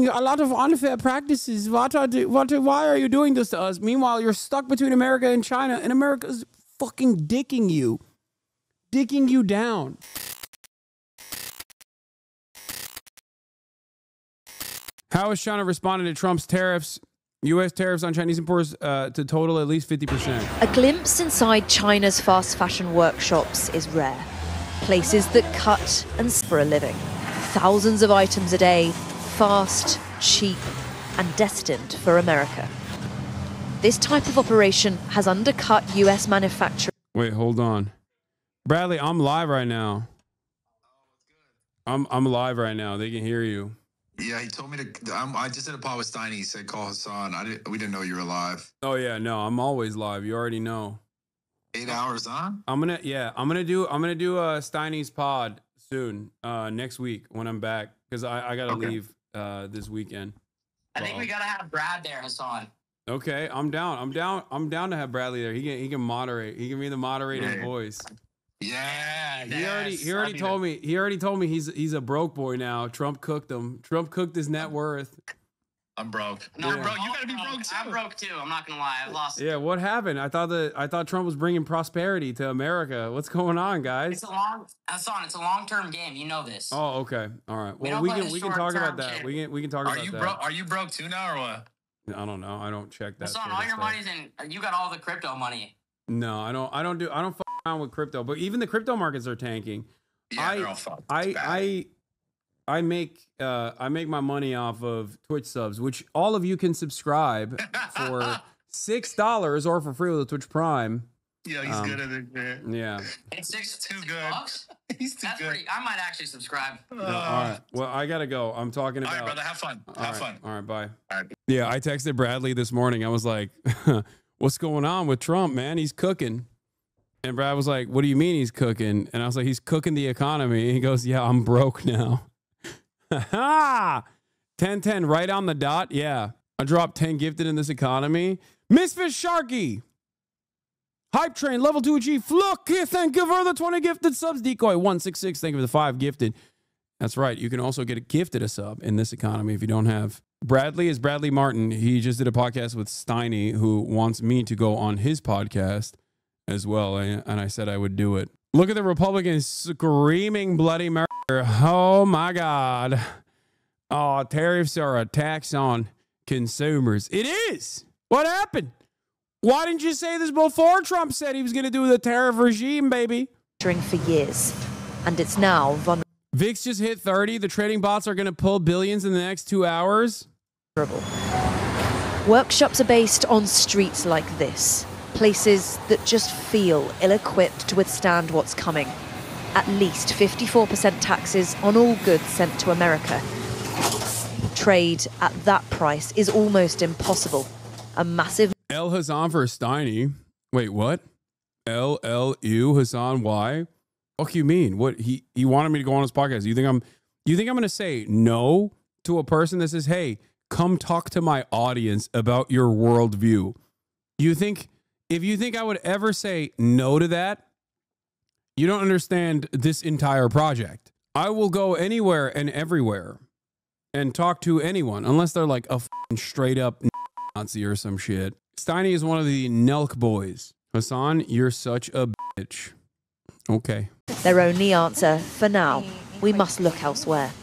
doing a lot of unfair practices. Why are you doing this to us? Meanwhile, you're stuck between America and China, and America's fucking dicking you down. How is China responding to Trump's tariffs? U.S. tariffs on Chinese imports to total at least 50%. A glimpse inside China's fast fashion workshops is rare. Places that cut and for a living. Thousands of items a day, fast, cheap, and destined for America. This type of operation has undercut U.S. manufacturing. Wait, hold on. Bradley, I'm live right now. I'm live right now. They can hear you. Yeah, he told me to. I just did a pod with Steiny. He said call Hasan. We didn't know you were live. Oh yeah, no, I'm always live. You already know. 8 hours on. I'm gonna do Steiny's pod soon. Next week when I'm back, because I gotta leave this weekend. I think we gotta have Brad there, Hasan. Okay, I'm down. I'm down to have Bradley there. He can moderate. He can be the moderating voice. Yeah, he already told me. He already told me he's a broke boy now. Trump cooked him. Trump cooked his net worth. I'm broke. No, I'm broke. You gotta be broke too. I'm broke too. I'm not gonna lie. I've lost. Yeah, what happened? I thought Trump was bringing prosperity to America. What's going on, guys? Hasan, it's a long-term game. You know this. Oh, okay. All right. Well, we can talk about that. We can talk about that. Are you broke too now or what? I don't know. I don't check that. Hasan, all your money's in. You got all the crypto money. No, I don't fuck around with crypto. But even the crypto markets are tanking. Yeah, they're all fucked. I make my money off of Twitch subs, which all of you can subscribe for $6 or for free with a Twitch Prime. Yeah, he's good at it, man. Yeah. It's too good. $6? He's too good. I might actually subscribe. No, all right. Well, I gotta go. I'm talking about. All right, brother. Have fun. Have fun. All right. Bye. All right. Yeah, I texted Bradley this morning. I was like, "What's going on with Trump, man? He's cooking." And Brad was like, "What do you mean he's cooking?" And I was like, "He's cooking the economy." He goes, "Yeah, I'm broke now." Ha! 10-10 right on the dot. Yeah, I dropped 10 gifted in this economy. Misfit Sharky. Hype Train, level 2 G. Fluck, thank you for the 20 gifted subs. Decoy 166, thank you for the 5 gifted. That's right. You can also get a gifted a sub in this economy if you don't have. Bradley is Bradley Martin. He just did a podcast with Steiny, who wants me to go on his podcast as well. And I said I would do it. Look at the Republicans screaming bloody murder. Oh my God. Oh, tariffs are a tax on consumers. It is. What happened? Why didn't you say this before Trump said he was going to do the tariff regime, baby? For years, and it's now vulnerable. VIX just hit 30. The trading bots are going to pull billions in the next 2 hours. Workshops are based on streets like this, places that just feel ill-equipped to withstand what's coming. At least 54% taxes on all goods sent to America. Trade at that price is almost impossible. A massive... L Hasan for Steiny. Wait, what? LLU Hasan, why? What do you mean? What he wanted me to go on his podcast. You think I'm going to say no to a person that says, "Hey, come talk to my audience about your worldview"? If you think I would ever say no to that, you don't understand this entire project. I will go anywhere and everywhere and talk to anyone unless they're like a straight up Nazi or some shit. Steiny is one of the Nelk boys. Hasan, you're such a bitch. Okay. Their only answer for now. We must look elsewhere.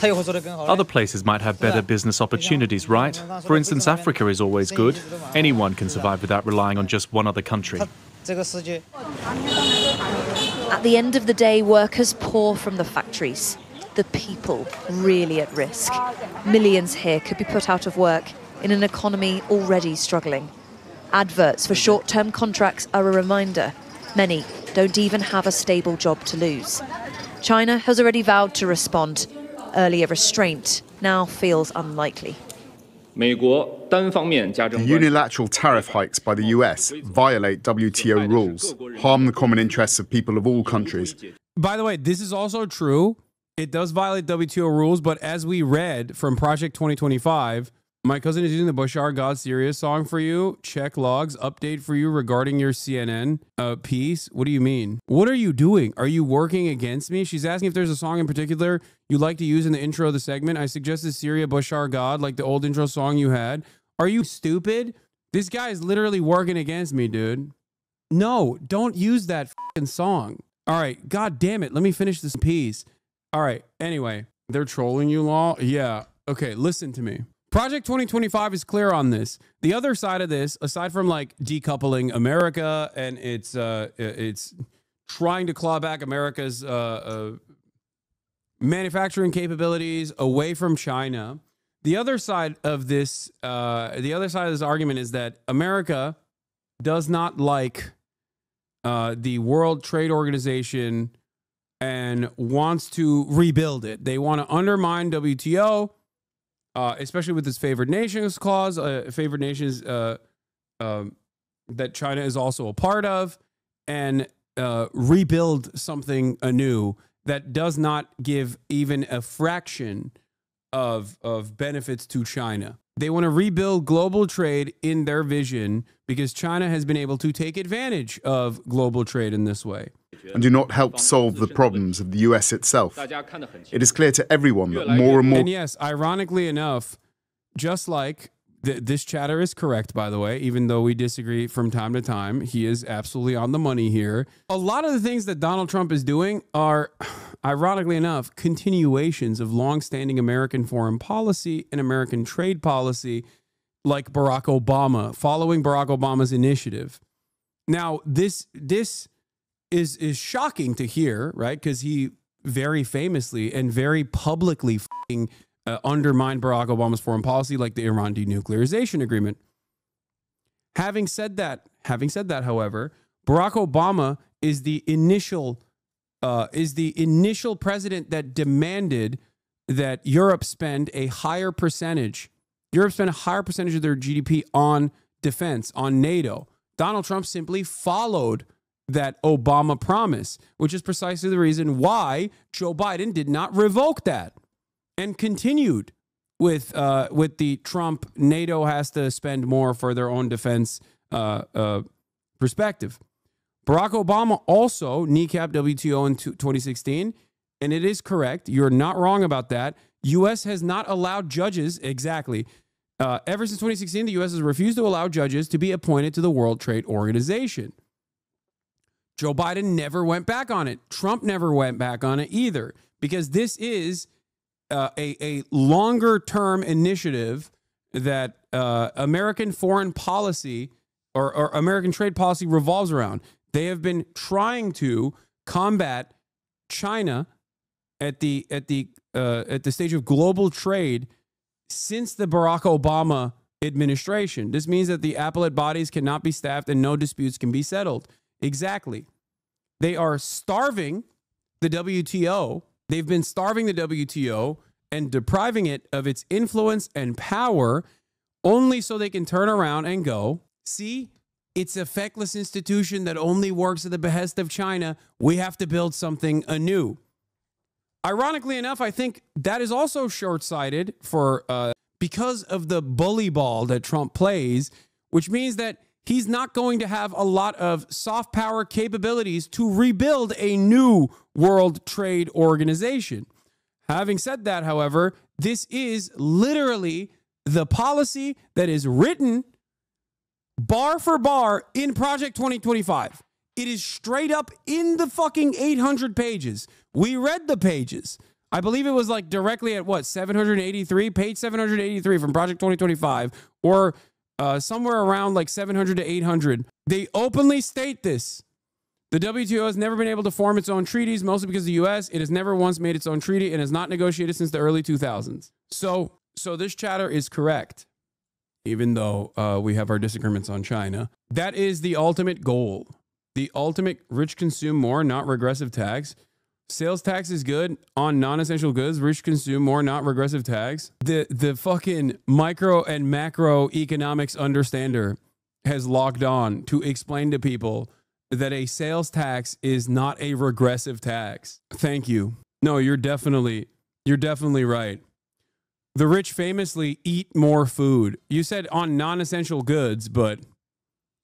Other places might have better business opportunities, right? For instance, Africa is always good. Anyone can survive without relying on just one other country. At the end of the day, workers pour from the factories. The people really at risk. Millions here could be put out of work in an economy already struggling. Adverts for short-term contracts are a reminder. Many don't even have a stable job to lose. China has already vowed to respond. Earlier restraint now feels unlikely. The unilateral tariff hikes by the US violate WTO rules, harm the common interests of people of all countries. By the way, this is also true. It does violate WTO rules, but as we read from Project 2025, My cousin is using the Bashar God Serious song for you. Check logs. Update for you regarding your CNN piece. What do you mean? What are you doing? Are you working against me? She's asking if there's a song in particular you'd like to use in the intro of the segment. I suggested Syria Bashar God, like the old intro song you had. Are you stupid? This guy is literally working against me, dude. No, don't use that fucking song. All right, god damn it. Let me finish this piece. All right, anyway. They're trolling you, Law? Yeah. Okay, listen to me. Project 2025 is clear on this. The other side of this, aside from like decoupling America and it's trying to claw back America's manufacturing capabilities away from China, the other side of this argument is that America does not like the World Trade Organization and wants to rebuild it. They want to undermine WTO. Especially with this favored nations clause, favored nations that China is also a part of, and rebuild something anew that does not give even a fraction of benefits to China. They want to rebuild global trade in their vision because China has been able to take advantage of global trade in this way. And do not help solve the problems of the US itself. It is clear to everyone that more and more... And yes, ironically enough, just like this chatter is correct, by the way, even though we disagree from time to time, he is absolutely on the money here. A lot of the things that Donald Trump is doing are, ironically enough, continuations of longstanding American foreign policy and American trade policy, like Barack Obama, following Barack Obama's initiative. Now, this is shocking to hear, right? Because he very famously and very publicly undermined Barack Obama's foreign policy, like the Iran denuclearization agreement. Having said that, however, Barack Obama is the initial president that demanded that Europe spend a higher percentage. Europe spend a higher percentage of their GDP on defense, on NATO. Donald Trump simply followed that Obama promise, which is precisely the reason why Joe Biden did not revoke that and continued with the Trump NATO has to spend more for their own defense perspective. Barack Obama also kneecapped WTO in 2016, and it is correct. You're not wrong about that. U.S. has not allowed judges, exactly. Ever since 2016, the U.S. has refused to allow judges to be appointed to the World Trade Organization. Joe Biden never went back on it. Trump never went back on it either, because this is a longer-term initiative that American foreign policy or American trade policy revolves around. They have been trying to combat China at the stage of global trade since the Barack Obama administration. This means that the appellate bodies cannot be staffed and no disputes can be settled. Exactly. They are starving the WTO. They've been starving the WTO and depriving it of its influence and power only so they can turn around and go, see, it's a feckless institution that only works at the behest of China. We have to build something anew. Ironically enough, I think that is also short-sighted for because of the bully ball that Trump plays, which means that he's not going to have a lot of soft power capabilities to rebuild a new World Trade Organization. Having said that, however, this is literally the policy that is written bar for bar in Project 2025. It is straight up in the fucking 800 pages. We read the pages. I believe it was like directly at what, 783, page 783 from Project 2025, or somewhere around like 700 to 800. They openly state this. The WTO has never been able to form its own treaties, mostly because the U.S. It has never once made its own treaty and has not negotiated since the early 2000s. So this chatter is correct, even though we have our disagreements on China. That is the ultimate goal. The ultimate rich consume more, not regressive tax. Sales tax is good on non-essential goods. Rich consume more, not regressive tax. The fucking micro and macro economics understander has logged on to explain to people that a sales tax is not a regressive tax. Thank you. No, you're definitely right. The rich famously eat more food. You said on non-essential goods, but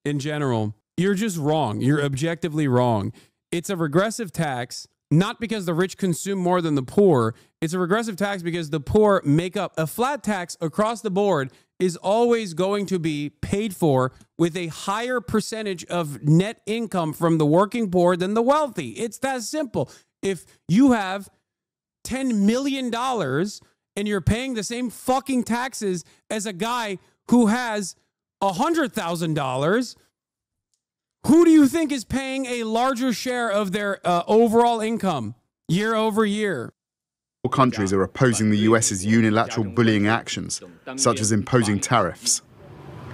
in general, you're just wrong. You're objectively wrong. It's a regressive tax, not because the rich consume more than the poor. It's a regressive tax because the poor make up. A flat tax across the board is always going to be paid for with a higher percentage of net income from the working poor than the wealthy. It's that simple. If you have $10 million and you're paying the same fucking taxes as a guy who has $100,000, who do you think is paying a larger share of their overall income year over year? Countries are opposing the US's unilateral bullying actions, such as imposing tariffs.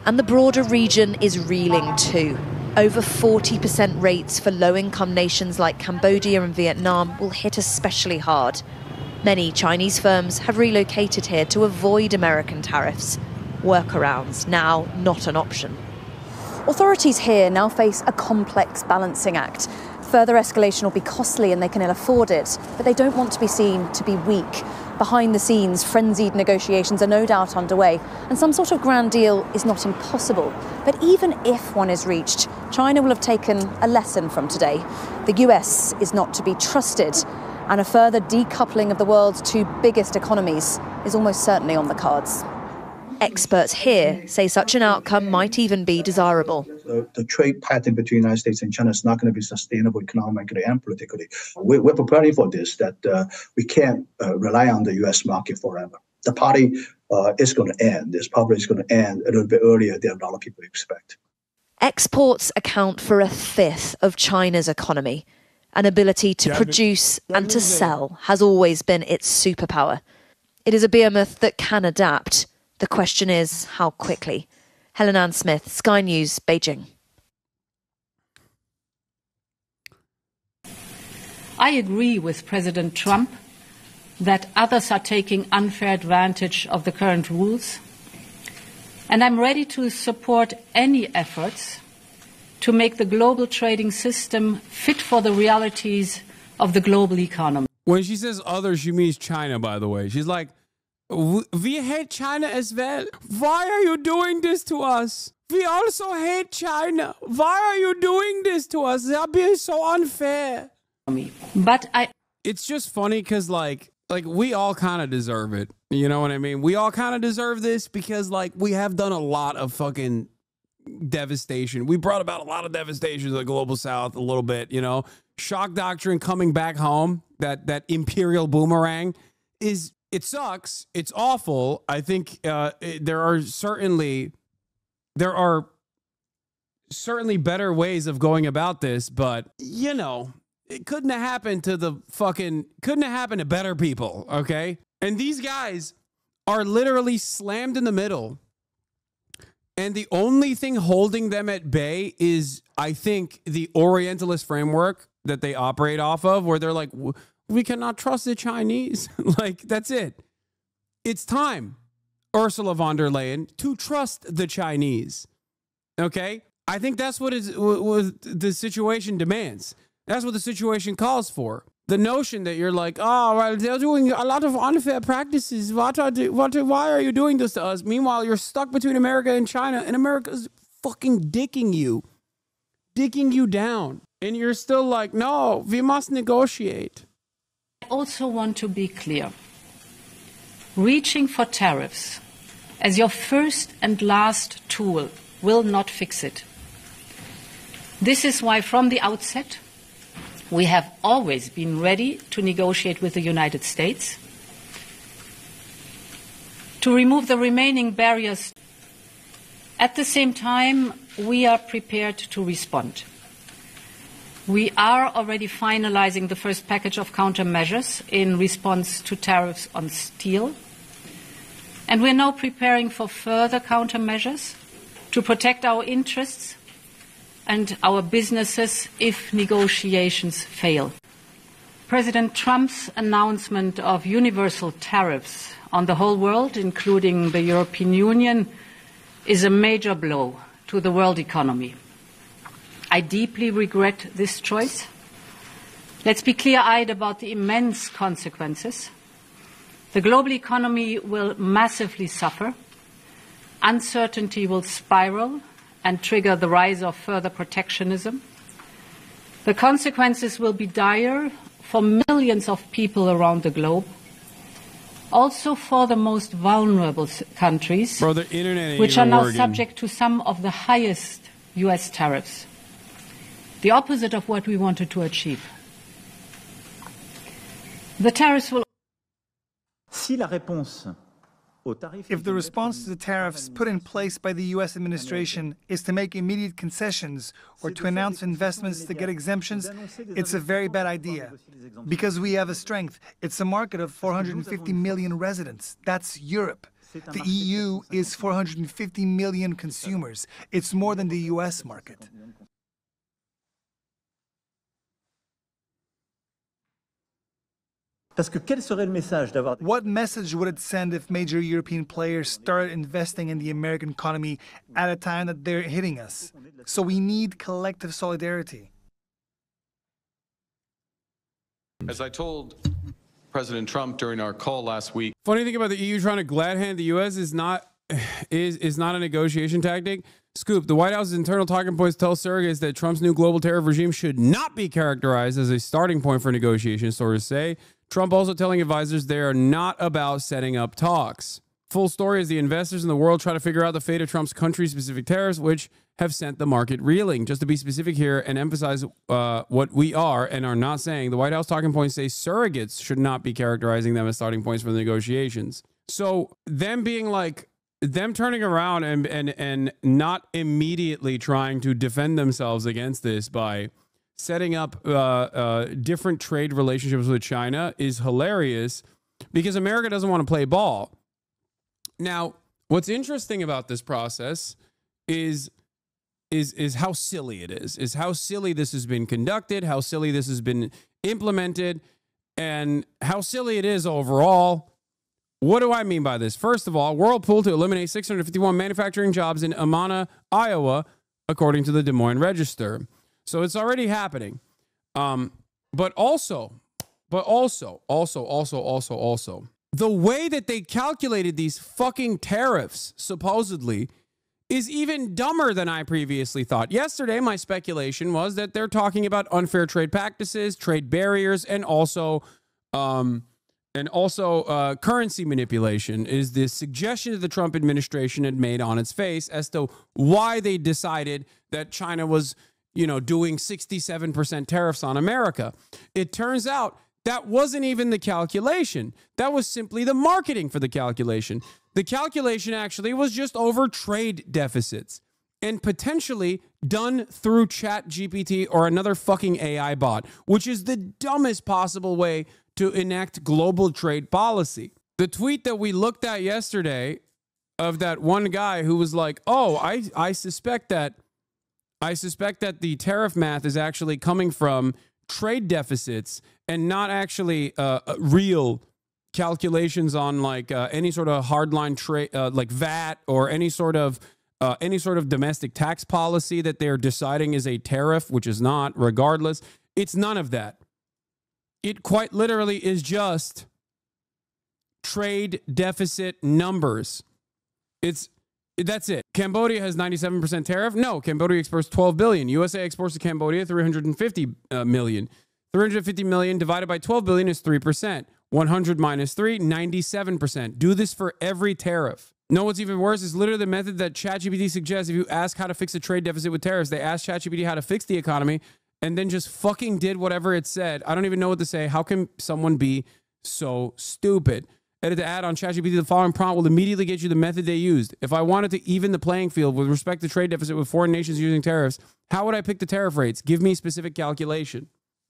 And the broader region is reeling too. Over 40% rates for low-income nations like Cambodia and Vietnam will hit especially hard. Many Chinese firms have relocated here to avoid American tariffs. Workarounds now not an option. Authorities here now face a complex balancing act. Further escalation will be costly and they can ill afford it, but they don't want to be seen to be weak. Behind the scenes, frenzied negotiations are no doubt underway, and some sort of grand deal is not impossible. But even if one is reached, China will have taken a lesson from today. The US is not to be trusted, and a further decoupling of the world's two biggest economies is almost certainly on the cards. Experts here say such an outcome might even be desirable. The trade pattern between the United States and China is not going to be sustainable economically and politically. We're preparing for this, that we can't rely on the U.S. market forever. The party is going to end. This probably is going to end a little bit earlier than a lot of people expect. Exports account for a fifth of China's economy. An ability to produce and to sell has always been its superpower. It is a behemoth that can adapt. The question is, how quickly? Helen Ann Smith, Sky News, Beijing. I agree with President Trump that others are taking unfair advantage of the current rules, and I'm ready to support any efforts to make the global trading system fit for the realities of the global economy. When she says others, she means China, by the way. She's like, we hate China as well. Why are you doing this to us? We also hate China. Why are you doing this to us? They're being so unfair. But it's just funny because like we all kind of deserve it. You know what I mean? We all kind of deserve this because like we have done a lot of fucking devastation. We brought about a lot of devastation to the global south a little bit, you know. Shock doctrine coming back home, that imperial boomerang is... It sucks. It's awful. I think there are certainly better ways of going about this, but you know, it couldn't have happened to better people, okay? And these guys are literally slammed in the middle. And the only thing holding them at bay is, I think, the Orientalist framework that they operate off of, where they're like, we cannot trust the Chinese. Like, that's it. It's time, Ursula von der Leyen, to trust the Chinese. Okay? I think that's what the situation demands. That's what the situation calls for. The notion that you're like, oh, well, they're doing a lot of unfair practices. Why are you doing this to us? Meanwhile, you're stuck between America and China, and America's fucking dicking you down. And you're still like, no, we must negotiate. I also want to be clear. Reaching for tariffs as your first and last tool will not fix it. This is why from the outset, we have always been ready to negotiate with the United States to remove the remaining barriers. At the same time, we are prepared to respond. We are already finalizing the first package of countermeasures in response to tariffs on steel. And we're now preparing for further countermeasures to protect our interests and our businesses if negotiations fail. President Trump's announcement of universal tariffs on the whole world, including the European Union, is a major blow to the world economy. I deeply regret this choice. Let's be clear-eyed about the immense consequences The global economy will massively suffer. Uncertainty will spiral and trigger the rise of further protectionism. The consequences will be dire for millions of people around the globe, also for the most vulnerable countries, which are now working. subject to some of the highest US tariffs. The opposite of what we wanted to achieve. The tariffs will If the response to the tariffs put in place by the U.S. administration is to make immediate concessions or to announce investments to get exemptions, it's a very bad idea. Because we have a strength. It's a market of 450 million residents. That's Europe. The EU is 450 million consumers. It's more than the U.S. market. What message would it send if major European players started investing in the American economy at a time that they're hitting us? So we need collective solidarity. As I told President Trump during our call last week. Funny thing about the EU trying to glad hand the US is not a negotiation tactic. Scoop, the White House's internal talking points tell surrogates that Trump's new global tariff regime should not be characterized as a starting point for negotiations, sources say. Trump also telling advisors they are not about setting up talks. Full story is the investors in the world try to figure out the fate of Trump's country-specific tariffs, which have sent the market reeling. Just to be specific here and emphasize what we are and are not saying, the White House talking points say surrogates should not be characterizing them as starting points for the negotiations. So them being like, them turning around and not immediately trying to defend themselves against this by setting up different trade relationships with China is hilarious because America doesn't want to play ball. Now, what's interesting about this process is how silly it is how silly this has been conducted, how silly this has been implemented, and how silly it is overall. What do I mean by this? First of all, Whirlpool to eliminate 651 manufacturing jobs in Amana, Iowa, according to the Des Moines Register. So it's already happening. But also, the way that they calculated these fucking tariffs, supposedly, is even dumber than I previously thought. Yesterday, my speculation was that they're talking about unfair trade practices, trade barriers, and also currency manipulation is the suggestion that the Trump administration had made on its face as to why they decided that China was, doing 67% tariffs on America. It turns out that wasn't even the calculation. That was simply the marketing for the calculation. The calculation actually was just over trade deficits and potentially done through ChatGPT or another fucking AI bot, which is the dumbest possible way to enact global trade policy. The tweet that we looked at yesterday of that one guy who was like, oh, I suspect that the tariff math is actually coming from trade deficits and not actually real calculations on like any sort of hardline trade, like VAT or any sort of domestic tax policy that they're deciding is a tariff, which is not, regardless. It's none of that. It quite literally is just trade deficit numbers. That's it. Cambodia has 97% tariff. No, Cambodia exports 12 billion. USA exports to Cambodia 350 million. 350 million divided by 12 billion is 3%. 100 minus 3, 97%. Do this for every tariff. No, what's even worse is literally the method that ChatGPT suggests. If you ask how to fix a trade deficit with tariffs, they ask ChatGPT how to fix the economy and then just fucking did whatever it said. I don't even know what to say. How can someone be so stupid? Edit the ad on ChatGPT. The following prompt will immediately get you the method they used. If I wanted to even the playing field with respect to trade deficit with foreign nations using tariffs, how would I pick the tariff rates? Give me specific calculation.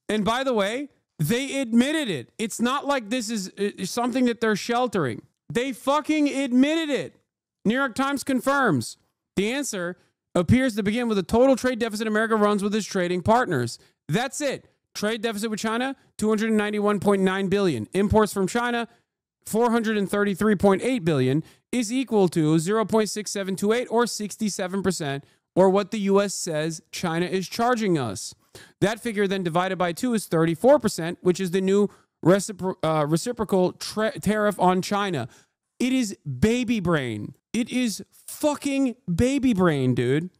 And by the way, they admitted it. It's not like this is something that they're sheltering. They fucking admitted it. New York Times confirms. The answer appears to begin with the total trade deficit America runs with its trading partners. That's it. Trade deficit with China, $291.9 billion. Imports from China, $433.8 billion, is equal to 0.6728 or 67%, or what the U.S. says China is charging us. That figure then divided by 2 is 34%, which is the new reciprocal tariff on China. It is baby brain. It is fucking baby brain, dude.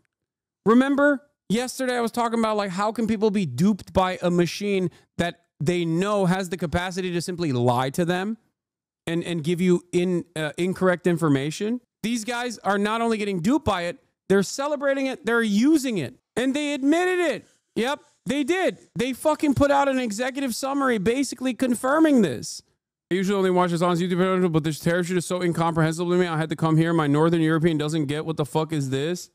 Remember yesterday I was talking about like how can people be duped by a machine that they know has the capacity to simply lie to them and give you incorrect information? These guys are not only getting duped by it, they're celebrating it, they're using it. And they admitted it. Yep, they did. They fucking put out an executive summary basically confirming this. I usually only watch Hasan's YouTube channel, but this tariff shit is so incomprehensible to me. I had to come here. My Northern European doesn't get what the fuck is this.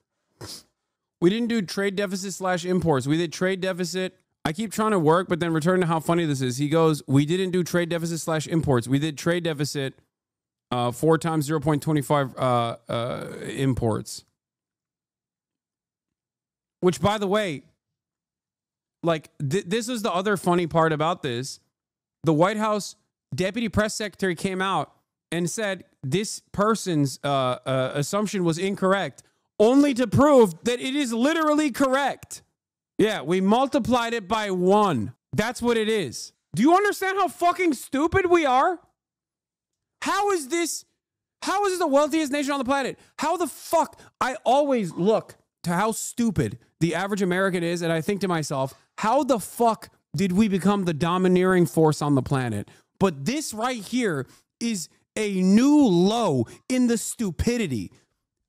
We didn't do trade deficit / imports. We did trade deficit. I keep trying to work, but then return to how funny this is. He goes, we didn't do trade deficit / imports. We did trade deficit 4 times 0.25 imports. Which, by the way, like this is the other funny part about this. The White House deputy press secretary came out and said this person's assumption was incorrect, only to prove that it is literally correct. Yeah, we multiplied it by 1. That's what it is. Do you understand how fucking stupid we are? How is this the wealthiest nation on the planet? How the fuck? I always look to how stupid the average American is, and I think to myself, how the fuck did we become the domineering force on the planet? But this right here is a new low in the stupidity.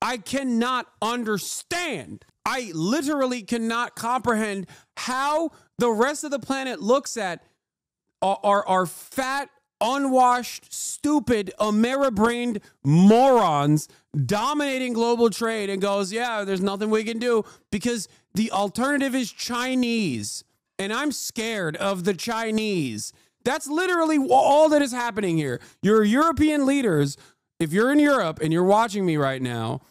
I cannot understand. I literally cannot comprehend how the rest of the planet looks at our fat, unwashed, stupid, Ameribrained morons dominating global trade and goes, yeah, there's nothing we can do because the alternative is Chinese. And I'm scared of the Chinese. That's literally all that is happening here. Your European leaders, if you're in Europe and you're watching me right now,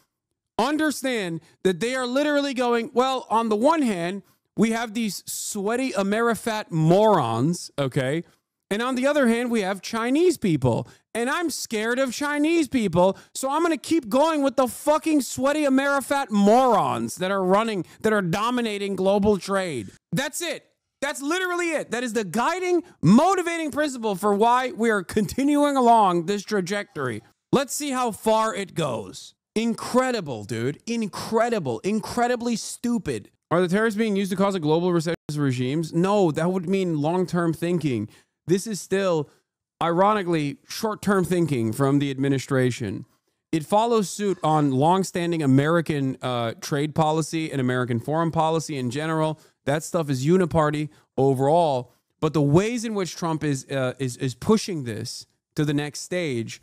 understand that they are literally going, well, on the one hand, we have these sweaty Amerifat morons, okay? And on the other hand, we have Chinese people. And I'm scared of Chinese people, so I'm going to keep going with the fucking sweaty Amerifat morons that are dominating global trade. That's it. That's literally it. That is the guiding, motivating principle for why we are continuing along this trajectory. Let's see how far it goes. Incredible, dude. Incredible. Incredibly stupid. Are the tariffs being used to cause a global recession regimes? No, that would mean long-term thinking. This is still, ironically, short-term thinking from the administration. It follows suit on long-standing American trade policy and American foreign policy in general. That stuff is uniparty overall. But the ways in which Trump is pushing this to the next stage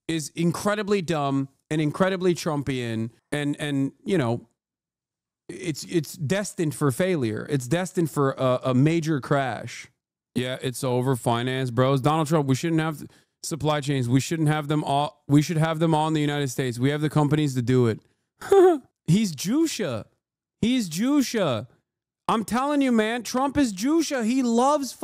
is incredibly dumb and incredibly Trumpian, and you know, it's destined for failure. It's destined for a major crash. Yeah, it's over. Finance bros. Donald Trump, we shouldn't have supply chains. We shouldn't have them all. We should have them all in the United States. We have the companies to do it. He's Jusha. He's Jusha. I'm telling you, man, Trump is Jusha. He loves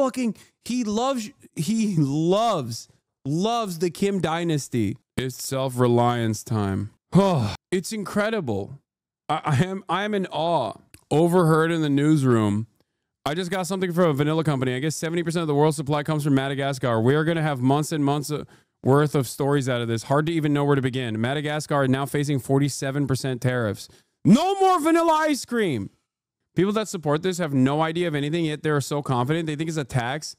the Kim dynasty. It's self-reliance time. Oh, it's incredible. I am in awe. Overheard in the newsroom. I just got something from a vanilla company. I guess 70% of the world's supply comes from Madagascar. We are going to have months and months worth of stories out of this. Hard to even know where to begin. Madagascar is now facing 47% tariffs. No more vanilla ice cream. People that support this have no idea of anything, yet they're so confident. They think it's a tax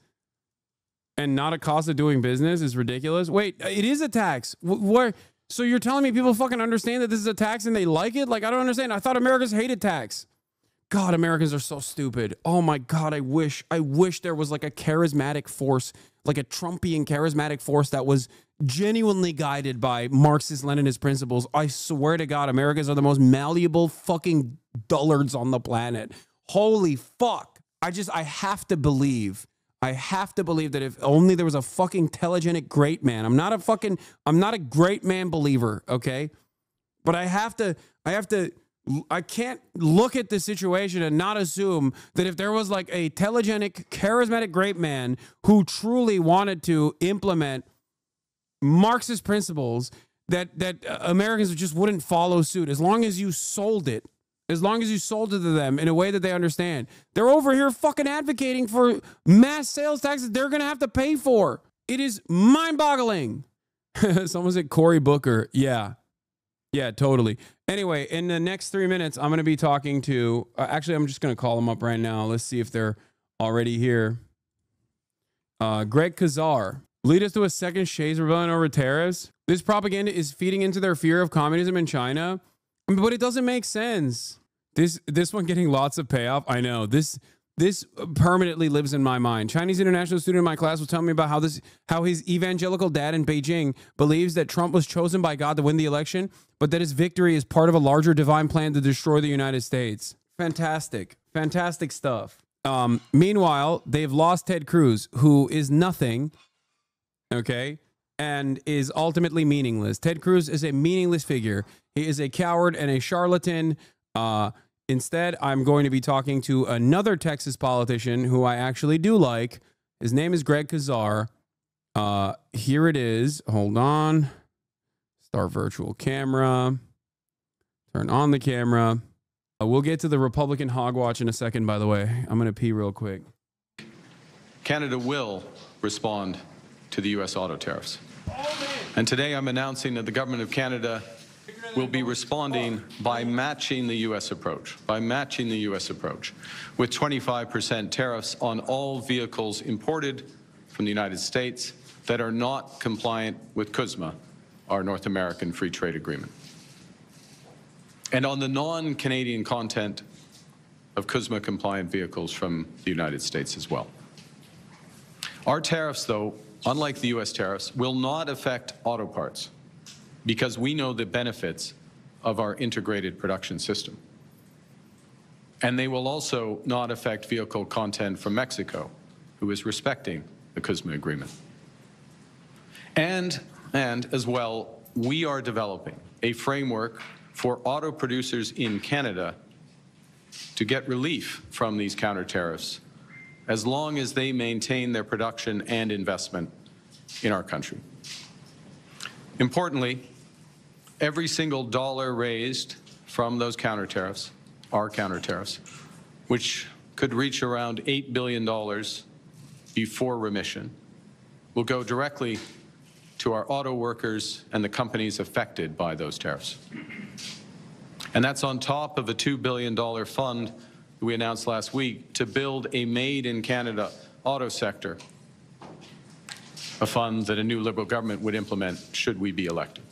and not a cost of doing business. Is ridiculous. Wait, it is a tax. Where? So you're telling me people fucking understand that this is a tax and they like it? Like, I don't understand. I thought Americans hated tax. God, Americans are so stupid. Oh my God, I wish there was like a charismatic force, like a Trumpian charismatic force that was genuinely guided by Marxist-Leninist principles. I swear to God, Americans are the most malleable fucking dullards on the planet. Holy fuck. I have to believe that if only there was a fucking telegenic great man. I'm not a great man believer, okay? But I can't look at this situation and not assume that if there was like a telegenic, charismatic great man who truly wanted to implement Marxist principles, that Americans just wouldn't follow suit as long as you sold it. as long as you sold it to them in a way that they understand. They're over here fucking advocating for mass sales taxes they're going to have to pay for. It is mind-boggling. Someone said Cory Booker. Yeah. Yeah, totally. Anyway, in the next 3 minutes, I'm going to be talking to... actually, I'm just going to call them up right now. Let's see if they're already here. Greg Kazar. Lead us to a second Shays rebellion over tariffs. This propaganda is feeding into their fear of communism in China. But it doesn't make sense. This one getting lots of payoff. I know. This permanently lives in my mind. Chinese international student in my class was telling me about how his evangelical dad in Beijing believes that Trump was chosen by God to win the election, but that his victory is part of a larger divine plan to destroy the United States. Fantastic. Fantastic stuff. Meanwhile, they've lost Ted Cruz, who is nothing, okay, and is ultimately meaningless. Ted Cruz is a meaningless figure. He is a coward and a charlatan. Instead, I'm going to be talking to another Texas politician who I actually do like. His name is Greg Kazar. Here it is. Hold on. Start virtual camera. Turn on the camera. We'll get to the Republican hogwatch in a second, by the way. I'm going to pee real quick. Canada will respond to the U.S. auto tariffs. And today I'm announcing that the government of Canada will be responding by matching the U.S. approach, with 25% tariffs on all vehicles imported from the United States that are not compliant with CUSMA, our North American Free Trade Agreement. And on the non-Canadian content of CUSMA-compliant vehicles from the United States as well. Our tariffs, though, unlike the U.S. tariffs, will not affect auto parts, because we know the benefits of our integrated production system. And they will also not affect vehicle content from Mexico, who is respecting the CUSMA agreement. And as well, we are developing a framework for auto producers in Canada to get relief from these counter tariffs as long as they maintain their production and investment in our country. Importantly, every single dollar raised from those counter tariffs, our counter tariffs, which could reach around $8 billion before remission, will go directly to our auto workers and the companies affected by those tariffs. And that's on top of a $2 billion fund that we announced last week to build a made-in-Canada auto sector, a fund that a new Liberal government would implement should we be elected.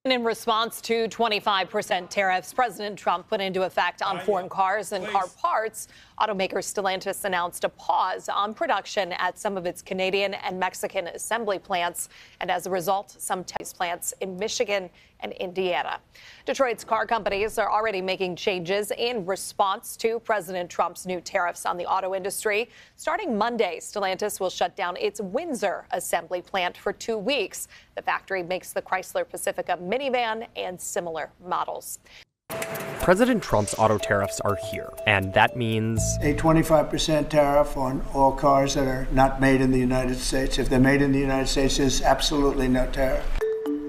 In response to 25% tariffs President Trump put into effect on foreign cars and car parts, automaker Stellantis announced a pause on production at some of its Canadian and Mexican assembly plants, and as a result, some Texas plants in Michigan and Indiana. Detroit's car companies are already making changes in response to President Trump's new tariffs on the auto industry. Starting Monday, Stellantis will shut down its Windsor assembly plant for 2 weeks. The factory makes the Chrysler Pacifica minivan and similar models. President Trump's auto tariffs are here, and that means a 25% tariff on all cars that are not made in the United States. If they're made in the United States, there's absolutely no tariff.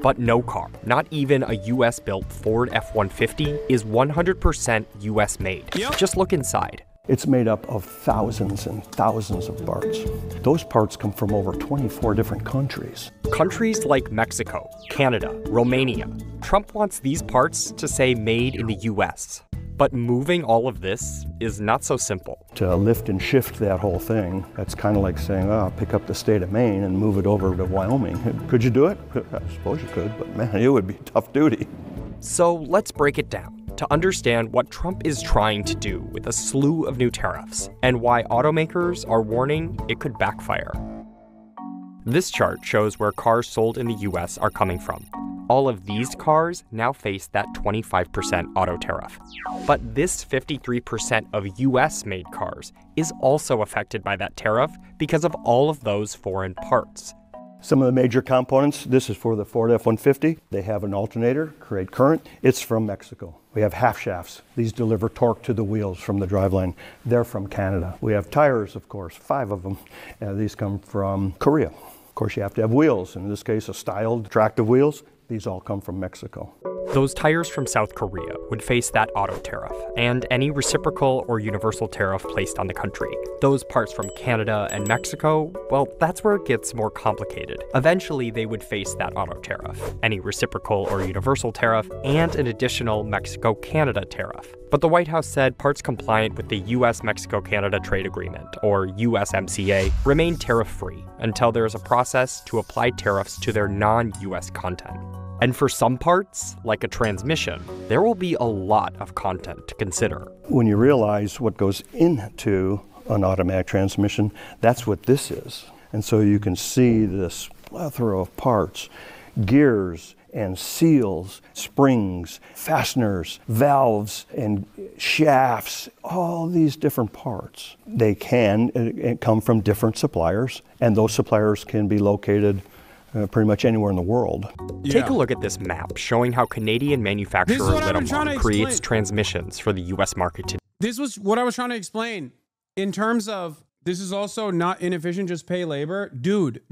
But no car, not even a U.S.-built Ford F-150, is 100% U.S. made. Yep. Just look inside. It's made up of thousands and thousands of parts. Those parts come from over 24 different countries. Countries like Mexico, Canada, Romania. Trump wants these parts to say made in the U.S. But moving all of this is not so simple. To lift and shift that whole thing, that's kind of like saying, oh, pick up the state of Maine and move it over to Wyoming. Could you do it? I suppose you could, but man, it would be tough duty. So let's break it down to understand what Trump is trying to do with a slew of new tariffs and why automakers are warning it could backfire. This chart shows where cars sold in the U.S. are coming from. All of these cars now face that 25% auto tariff. But this 53% of U.S.-made cars is also affected by that tariff because of all of those foreign parts. Some of the major components, this is for the Ford F-150. They have an alternator, create current. It's from Mexico. We have half shafts. These deliver torque to the wheels from the driveline. They're from Canada. We have tires, of course, 5 of them. These come from Korea. Of course, you have to have wheels. In this case, a styled tractive wheels. These all come from Mexico. Those tires from South Korea would face that auto tariff and any reciprocal or universal tariff placed on the country. Those parts from Canada and Mexico, well, that's where it gets more complicated. Eventually, they would face that auto tariff, any reciprocal or universal tariff, and an additional Mexico-Canada tariff. But the White House said parts compliant with the U.S.-Mexico-Canada Trade Agreement, or USMCA, remain tariff-free until there is a process to apply tariffs to their non-U.S. content. And for some parts, like a transmission, there will be a lot of content to consider. When you realize what goes into an automatic transmission, that's what this is. And so you can see this plethora of parts, gears and seals, springs, fasteners, valves, and shafts, all these different parts. They can come from different suppliers, and those suppliers can be located pretty much anywhere in the world. Take a look at this map showing how Canadian manufacturer Linamar creates transmissions for the U.S. market today. This was what I was trying to explain in terms of this is also not inefficient, just pay labor. Dude.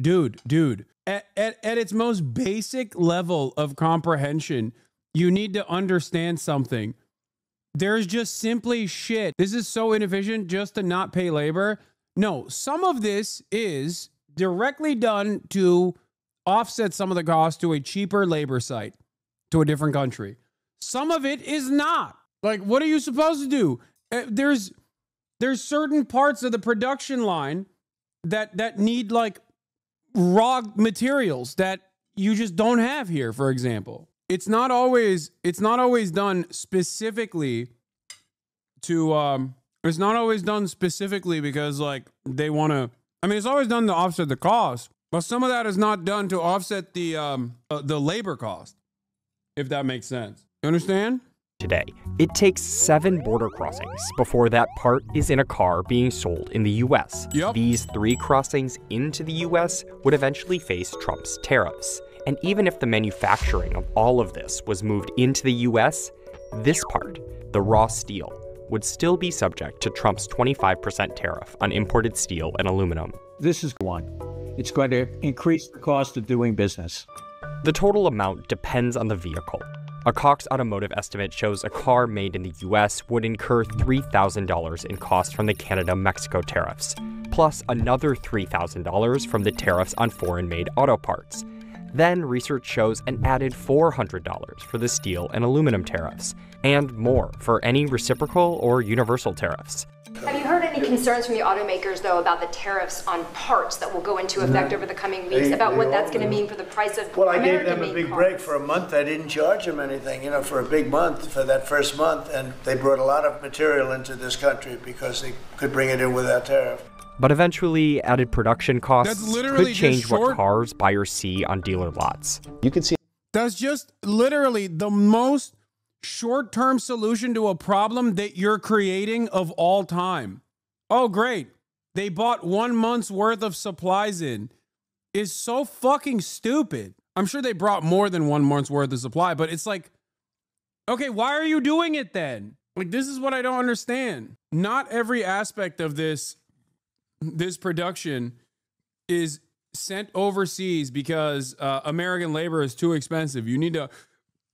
At its most basic level of comprehension, you need to understand something. There's just simply shit. This is so inefficient just to not pay labor. No, some of this is directly done to offset some of the cost to a cheaper labor site to a different country. Some of it is not. Like, what are you supposed to do? There's certain parts of the production line that need like raw materials that you just don't have here, for example. It's not always done specifically to it's not always done specifically because like they want to, I mean, it's always done to offset the cost. But some of that is not done to offset the labor cost, if that makes sense. You understand? Today, it takes 7 border crossings before that part is in a car being sold in the U.S. Yep. These 3 crossings into the U.S. would eventually face Trump's tariffs. And even if the manufacturing of all of this was moved into the U.S., this part, the raw steel, would still be subject to Trump's 25% tariff on imported steel and aluminum. This is one. It's going to increase the cost of doing business. The total amount depends on the vehicle. A Cox Automotive estimate shows a car made in the U.S. would incur $3,000 in cost from the Canada-Mexico tariffs, plus another $3,000 from the tariffs on foreign-made auto parts. Then research shows an added $400 for the steel and aluminum tariffs, and more for any reciprocal or universal tariffs. Have you heard any concerns from the automakers, though, about the tariffs on parts that will go into effect over the coming weeks, about what that's going to mean for the price of Well, I gave them a big break for a month. I didn't charge them anything, for a big month, for that first month, and they brought a lot of material into this country because they could bring it in without tariff. But eventually, added production costs could change what cars buyers see on dealer lots. You can see that's just literally the most short-term solution to a problem that you're creating of all time. Oh, great. They bought 1 month's worth of supplies in. Is so fucking stupid. I'm sure they brought more than 1 month's worth of supply, but it's like, okay, why are you doing it then? Like, this is what I don't understand. Not every aspect of this production is sent overseas because American labor is too expensive. You need to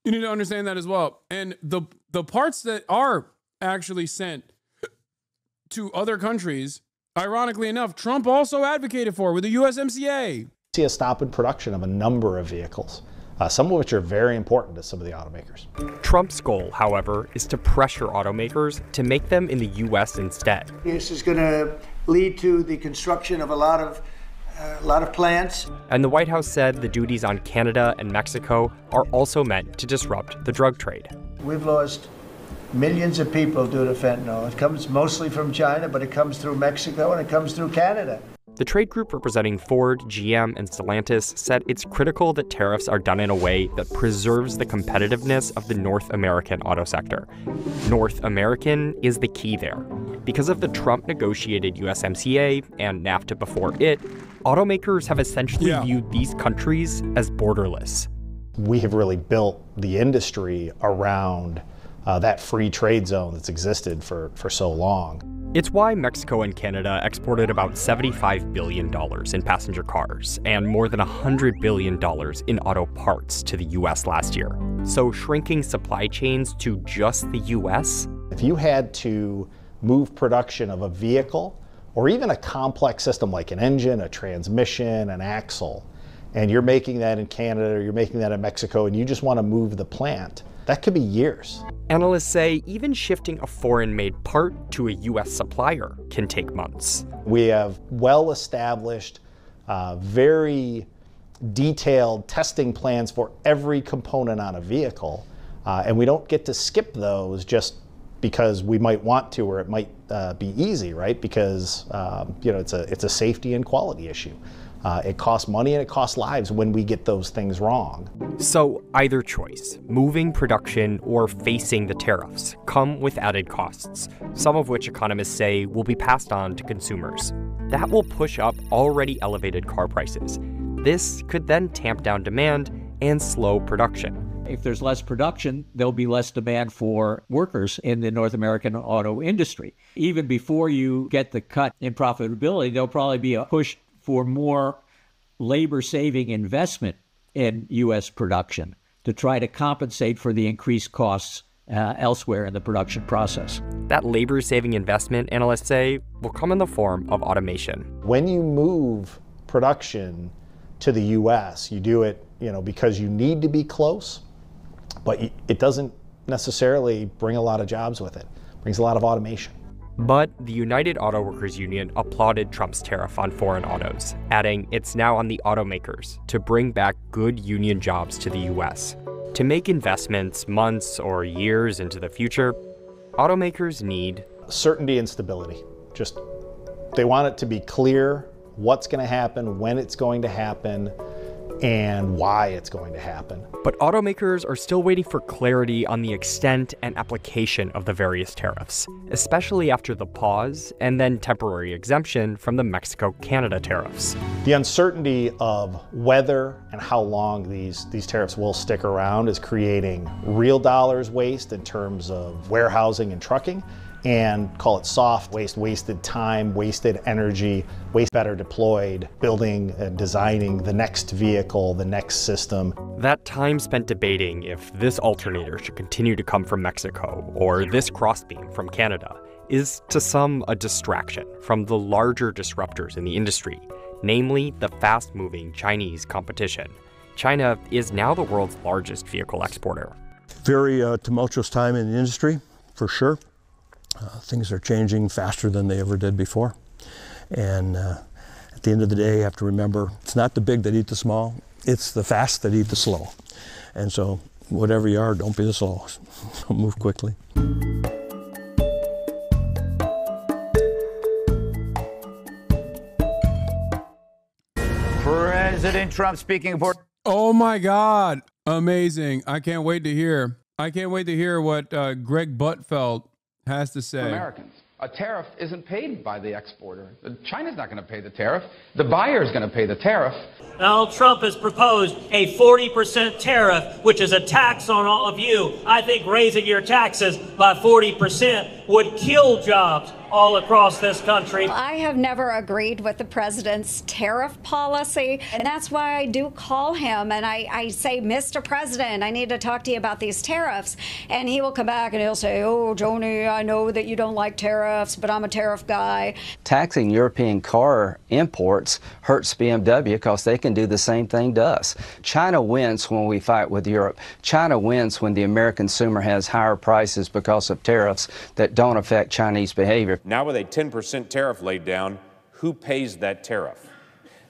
understand that as well. And the parts that are actually sent to other countries, ironically enough, Trump also advocated for with the USMCA. See a stop in production of a number of vehicles, some of which are very important to some of the automakers. Trump's goal, however, is to pressure automakers to make them in the U.S. instead. This is going to lead to the construction of a lot of plants. And the White House said the duties on Canada and Mexico are also meant to disrupt the drug trade. We've lost millions of people due to fentanyl. It comes mostly from China, but it comes through Mexico and it comes through Canada. The trade group representing Ford, GM, and Stellantis said it's critical that tariffs are done in a way that preserves the competitiveness of the North American auto sector. North American is the key there. Because of the Trump-negotiated USMCA and NAFTA before it, automakers have essentially viewed these countries as borderless. We have really built the industry around that free trade zone that's existed for so long. It's why Mexico and Canada exported about $75 billion in passenger cars and more than $100 billion in auto parts to the US last year. So shrinking supply chains to just the US? If you had to move production of a vehicle or even a complex system like an engine, a transmission, an axle, and you're making that in Canada or you're making that in Mexico and you just want to move the plant, that could be years. Analysts say even shifting a foreign-made part to a US supplier can take months. We have well-established, very detailed testing plans for every component on a vehicle, and we don't get to skip those just because we might want to or it might be easy, right? Because it's a safety and quality issue. It costs money and it costs lives when we get those things wrong. So either choice, moving production or facing the tariffs, come with added costs, some of which economists say will be passed on to consumers. That will push up already elevated car prices. This could then tamp down demand and slow production. If there's less production, there'll be less demand for workers in the North American auto industry. Even before you get the cut in profitability, there'll probably be a push for more labor-saving investment in U.S. production to try to compensate for the increased costs elsewhere in the production process. That labor-saving investment, analysts say, will come in the form of automation. When you move production to the U.S., you do it, because you need to be close, but it doesn't necessarily bring a lot of jobs with it. It brings a lot of automation. But the United Auto Workers Union applauded Trump's tariff on foreign autos, adding it's now on the automakers to bring back good union jobs to the U.S. To make investments months or years into the future, automakers need certainty and stability. They want it to be clear what's going to happen, when it's going to happen, and why it's going to happen. But automakers are still waiting for clarity on the extent and application of the various tariffs, especially after the pause and then temporary exemption from the Mexico-Canada tariffs. The uncertainty of whether and how long these tariffs will stick around is creating real dollars waste in terms of warehousing and trucking, and call it soft waste, wasted time, wasted energy, waste better deployed, building and designing the next vehicle, the next system. That time spent debating if this alternator should continue to come from Mexico or this crossbeam from Canada is to some a distraction from the larger disruptors in the industry, namely the fast-moving Chinese competition. China is now the world's largest vehicle exporter. Very tumultuous time in the industry, for sure. Things are changing faster than they ever did before. And at the end of the day, you have to remember, it's not the big that eat the small, it's the fast that eat the slow. And so, whatever you are, don't be the slowest. Move quickly. President Trump speaking about... Oh my God. Amazing. I can't wait to hear. What Greg Buttfeld has to say. Americans. A tariff isn't paid by the exporter. China's not going to pay the tariff. The buyer is going to pay the tariff. Donald Trump has proposed a 40% tariff, which is a tax on all of you. I think raising your taxes by 40% would kill jobs all across this country. I have never agreed with the president's tariff policy, and that's why I do call him and I say, Mr. President, I need to talk to you about these tariffs. And he will come back and he'll say, oh, Joni, I know that you don't like tariffs, but I'm a tariff guy. Taxing European car imports hurts BMW because they can do the same thing to us. China wins when we fight with Europe. China wins when the American consumer has higher prices because of tariffs that don't affect Chinese behavior. Now with a 10% tariff laid down, who pays that tariff?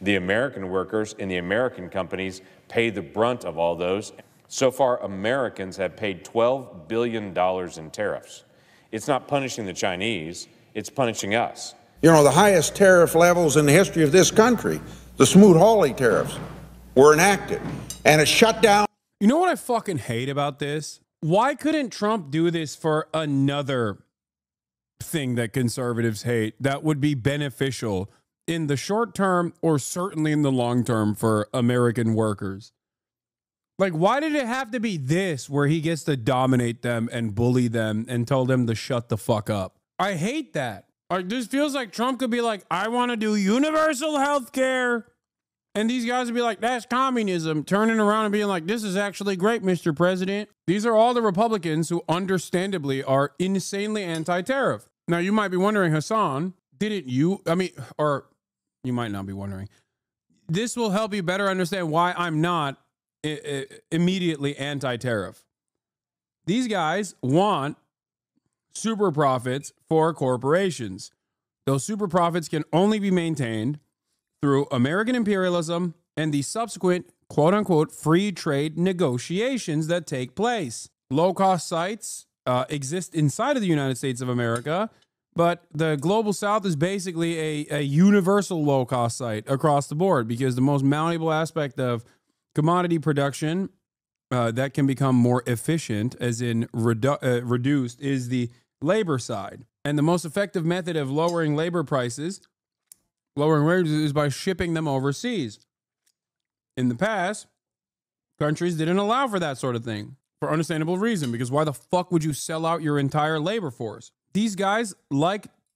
The American workers and the American companies pay the brunt of all those. So far, Americans have paid $12 billion in tariffs. It's not punishing the Chinese, it's punishing us. You know, the highest tariff levels in the history of this country, the Smoot-Hawley tariffs, were enacted, and it shut down. You know what I fucking hate about this? Why couldn't Trump do this for another thing that conservatives hate that would be beneficial in the short term or certainly in the long term for American workers? Like, why did it have to be this where he gets to dominate them and bully them and tell them to shut the fuck up? I hate that. Like, this feels like Trump could be like, I want to do universal health care. And these guys would be like, that's communism, turning around and being like, this is actually great, Mr. President. These are all the Republicans who understandably are insanely anti-tariff. Now, you might be wondering, Hasan, didn't you, or you might not be wondering. This will help you better understand why I'm not immediately anti-tariff. These guys want super profits for corporations. Those super profits can only be maintained through American imperialism and the subsequent quote-unquote free trade negotiations that take place. Low-cost sites exist inside of the United States of America, but the Global South is basically a universal low-cost site across the board, because the most malleable aspect of commodity production that can become more efficient, as in reduced, is the labor side. And the most effective method of lowering labor prices, lowering wages, is by shipping them overseas. In the past, countries didn't allow for that sort of thing for understandable reason, because why the fuck would you sell out your entire labor force? These guys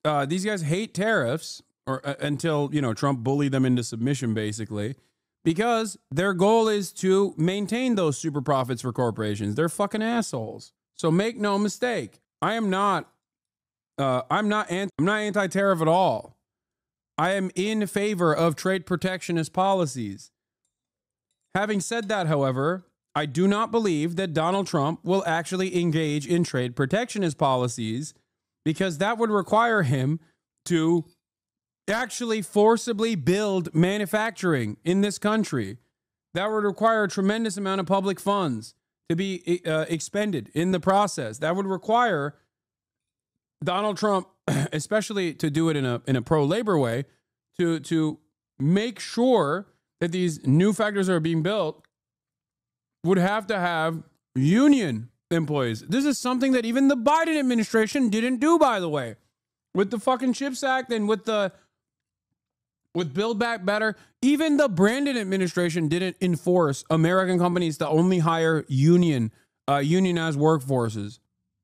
hate tariffs, or until, Trump bullied them into submission, basically, because their goal is to maintain those super profits for corporations. They're fucking assholes. So make no mistake, I'm not anti-tariff at all. I am in favor of trade protectionist policies. Having said that, however, I do not believe that Donald Trump will actually engage in trade protectionist policies, because that would require him to actually forcibly build manufacturing in this country. That would require a tremendous amount of public funds to be expended in the process. That would require Donald Trump, especially to do it in a pro-labor way, to make sure that these new factories that are being built would have to have union employees. This is something that even the Biden administration didn't do, by the way, with the fucking CHIPS Act and with Build Back Better. Even the Brandon administration didn't enforce American companies to only hire unionized workforces.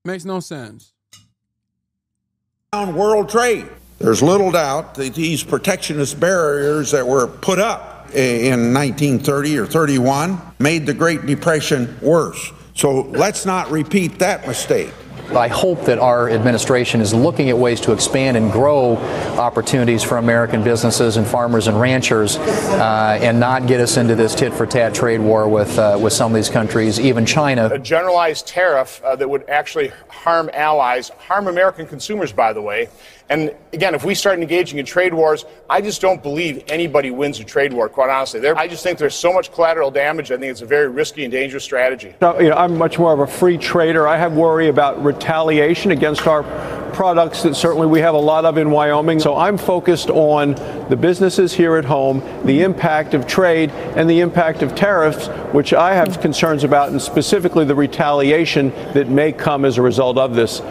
Makes no sense. On world trade, there's little doubt that these protectionist barriers that were put up in 1930 or 31 made the Great Depression worse. So let's not repeat that mistake. I hope that our administration is looking at ways to expand and grow opportunities for American businesses and farmers and ranchers, and not get us into this tit-for-tat trade war with some of these countries, even China. A generalized tariff that would actually harm allies, harm American consumers, by the way. And again, if we start engaging in trade wars, I just don't believe anybody wins a trade war, quite honestly. I just think there's so much collateral damage. I think it's a very risky and dangerous strategy. I'm much more of a free trader. I have worry about retaliation against our products that certainly we have a lot of in Wyoming. So I'm focused on the businesses here at home, the impact of trade, and the impact of tariffs, which I have concerns about, and specifically the retaliation that may come as a result of this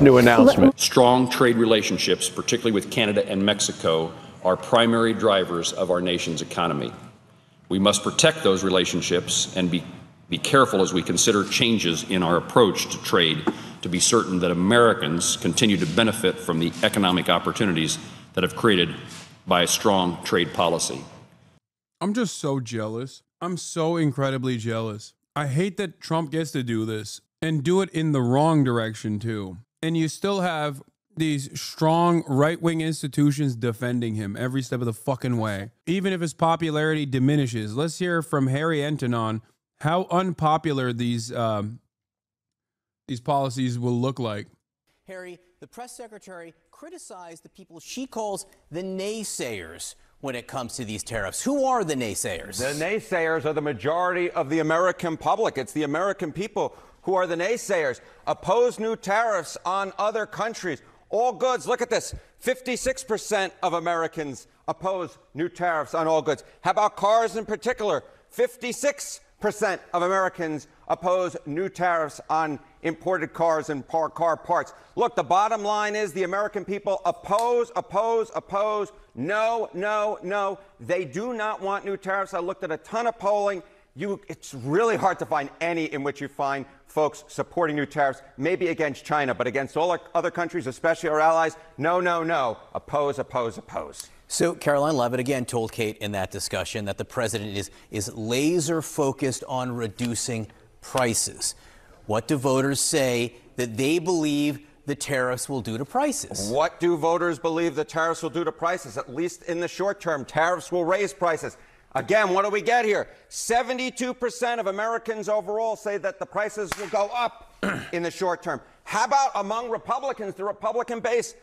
new announcement. Strong trade relationships, particularly with Canada and Mexico, are primary drivers of our nation's economy. We must protect those relationships and be careful as we consider changes in our approach to trade, to be certain that Americans continue to benefit from the economic opportunities that have created by a strong trade policy. I'm just so jealous. I'm so incredibly jealous. I hate that Trump gets to do this and do it in the wrong direction too. And you still have these strong right-wing institutions defending him every step of the fucking way, even if his popularity diminishes. Let's hear from Harry Enton on how unpopular these policies will look like. Harry, the press secretary criticized the people she calls the naysayers when it comes to these tariffs. Who are the naysayers? The naysayers are the majority of the American public. It's the American people who are the naysayers. Oppose new tariffs on other countries. All goods, look at this, 56% of Americans oppose new tariffs on all goods. How about cars in particular? 56% of Americans oppose new tariffs on imported cars and car parts. Look, the bottom line is the American people oppose. No. They do not want new tariffs. I looked at a ton of polling. It's really hard to find any in which you find folks supporting new tariffs, maybe against China, but against all other countries, especially our allies, no, no, no. Oppose, oppose, oppose. So Caroline Leavitt again told Kate in that discussion that the president is laser focused on reducing prices. What do voters say that they believe the tariffs will do to prices? What do voters believe the tariffs will do to prices? At least in the short term, tariffs will raise prices. Again, what do we get here? 72% of Americans overall say that the prices will go up in the short term. How about among Republicans, the Republican base?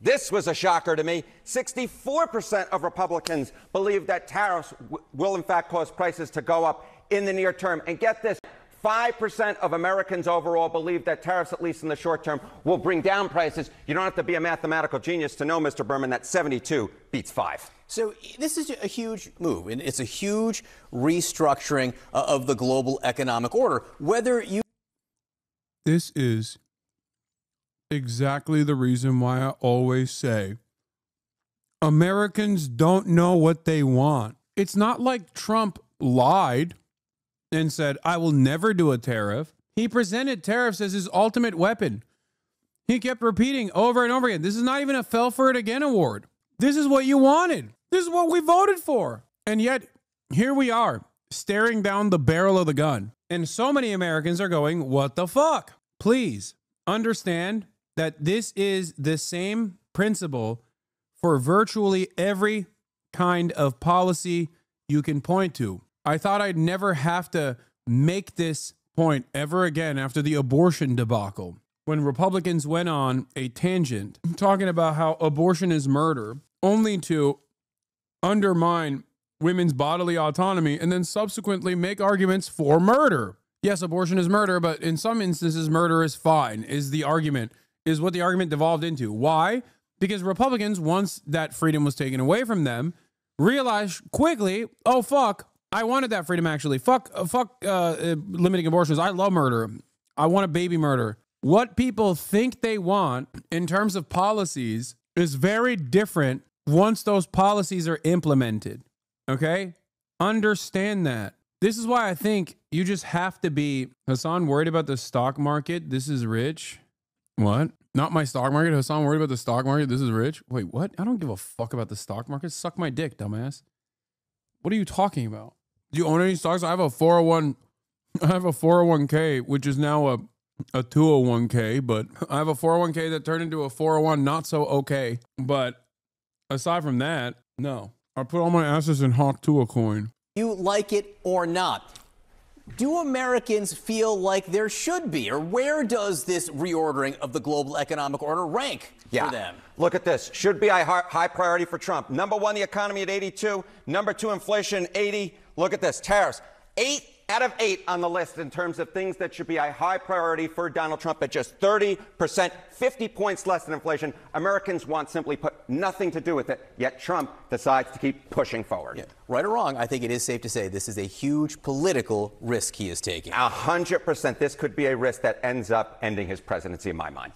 This was a shocker to me. 64% of Republicans believe that tariffs will in fact cause prices to go up in the near term. And get this, 5% of Americans overall believe that tariffs, at least in the short term, will bring down prices. You don't have to be a mathematical genius to know, Mr. Berman, that 72 beats 5. So this is a huge move, and it's a huge restructuring of the global economic order. Whether you... This is exactly the reason why I always say Americans don't know what they want. It's not like Trump lied and said, I will never do a tariff. He presented tariffs as his ultimate weapon. He kept repeating over and over again, this is not even a fell for it again award. This is what you wanted. This is what we voted for. And yet, here we are, staring down the barrel of the gun. And so many Americans are going, what the fuck? Please understand that this is the same principle for virtually every kind of policy you can point to. I thought I'd never have to make this point ever again after the abortion debacle, when Republicans went on a tangent talking about how abortion is murder, only to undermine women's bodily autonomy and then subsequently make arguments for murder. Yes, abortion is murder, but in some instances, murder is fine, is what the argument devolved into. Why? Because Republicans, once that freedom was taken away from them, realized quickly, oh, fuck, I wanted that freedom actually. Fuck limiting abortions. I love murder. I want a baby murder. What people think they want in terms of policies is very different once those policies are implemented. Okay? Understand that. This is why I think you just have to be, Hasan, worried about the stock market. This is rich. What? Not my stock market. Hasan, worried about the stock market. This is rich. Wait, what? I don't give a fuck about the stock market. Suck my dick, dumbass. What are you talking about? Do you own any stocks? I have a 401k, which is now a 201k, but I have a 401k that turned into a 401 not so okay. But aside from that, no. I put all my assets in Hawk Tua coin. You like it or not, do Americans feel like there should be, or where does this reordering of the global economic order rank for them? Look at this. Should be a high priority for Trump. Number one, the economy at 82. Number two, inflation, 80. Look at this. Tariffs. 8 out of 8 on the list in terms of things that should be a high priority for Donald Trump at just 30%, 50 points less than inflation. Americans want simply put nothing to do with it, yet Trump decides to keep pushing forward. Yeah. Right or wrong, I think it is safe to say this is a huge political risk he is taking. 100%. This could be a risk that ends up ending his presidency in my mind.